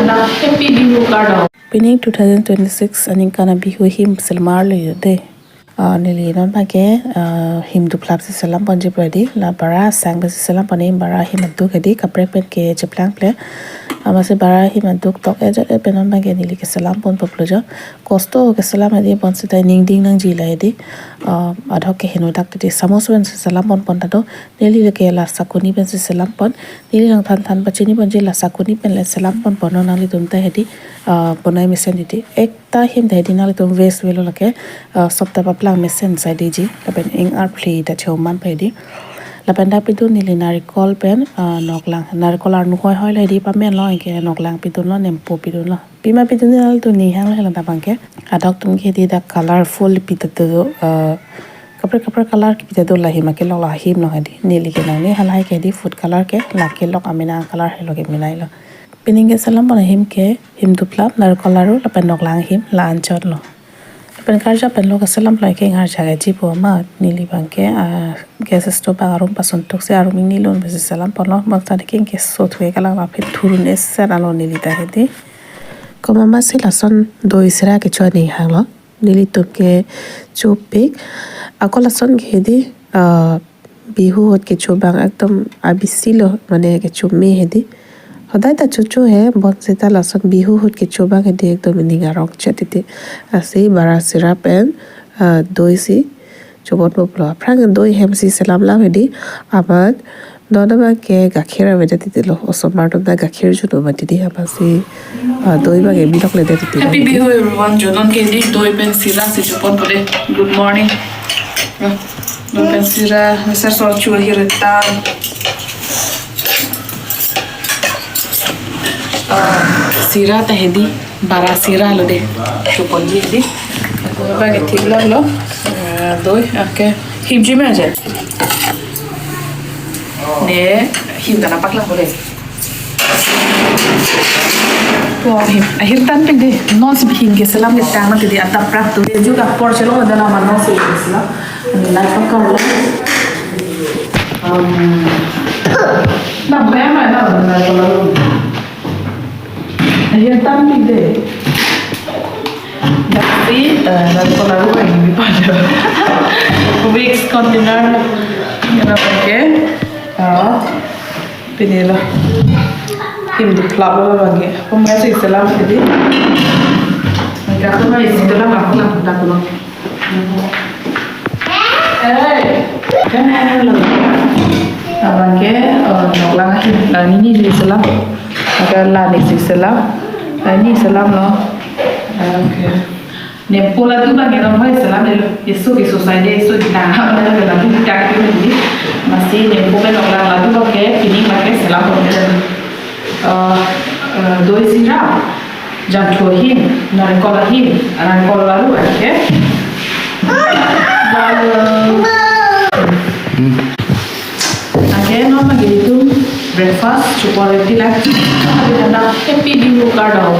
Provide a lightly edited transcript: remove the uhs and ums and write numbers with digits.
happy bihu kado. Pining 2026 aning kana bihu him selmar le de. Nili non pake him du club si salam ponje pradi la bara sang basi salam pane bara him du kedi kapre pen ke cheplang ple amase bara him du tok eja e penon pake nili ke salam pon poploja kosto ke salam edi pon sita ning ding nang jila edi adhok ke henu dak te samos pen si salam pon pon tado nili ke la sakuni pen si salam pon nili nang than than pachini pon je la sakuni pen le salam pon pon nang li tumta hedi ponai mesen diti ekta him hedi nang li tum west velo lake sopta papla mesen sai diji lapen ing ar play da choman pedi lapen da pidu nili narikol pen noklang narikol ar nuhoi hoi lai di pamen lo ke noklang pidu lo nempo pidu lo pima pidu nal tu ni hang la bangke adok tum ke di da colorful pidu do kapre color ki pidu la hima ke lo la him no hedi nili ke nang ni halai ke di food color ke la ke lok amina color helo ke milai lo pining ke salam bona him ke him du plap narikol aru lapen noklang him la anchot lo pen karja pen lo salam lai ke ngar jaga jibo ma nili bangke gas stove arum pason tok se arum nilon besi salam pon lo makta king ke sot hue kala ma phe thurun esser alo nili ta hedi koma ma se lason do isra ke choni halo nili to ke chopik akola son ke di bihu hot ke chobang ekdom abisilo mane ke chumme hedi hodai ta chuchu he bon seta lason bihu hut ke choba ke de ekdom ninga rok chatite ase bara syrup and doi si chobot poplo prang doi hem si salam la hedi abar nodaba ke gakhira veda titilo osomar to da gakhir juno matidi apasi doi ba ke bilok le de titilo Happy bihu everyone. Jonon ke di doi pen sira si chupon pole. Good morning. Doi pen sira misar so chua hireta. Sira ta hedi bara sira lo de chupon ji hedi ba ke thigla lo doi ake himji me aje ne him kana pakla bole to him tan pe de non se him ke salam ke tama ke de ata prak to de juga por chelo da na mano se isla na pakka lo na bema na ko lo Ayer también de tapi nanti kalau lagi di pada weeks container yang pakai pinila tim di club lagi pemain sih selam jadi mereka tuh masih selam aku lah tak pulang kan ada lagi pakai noklang ini di selam agar lari di selam ini selam lo okay Nepola tu bagi orang selam dulu isu society isu dah ada lagi tak ini masih Nepola orang lalu pakai ini pakai selam orang doi sirap jangan him narikol lalu okay Again, nama gitu breakfast chocolate like happy bihu kado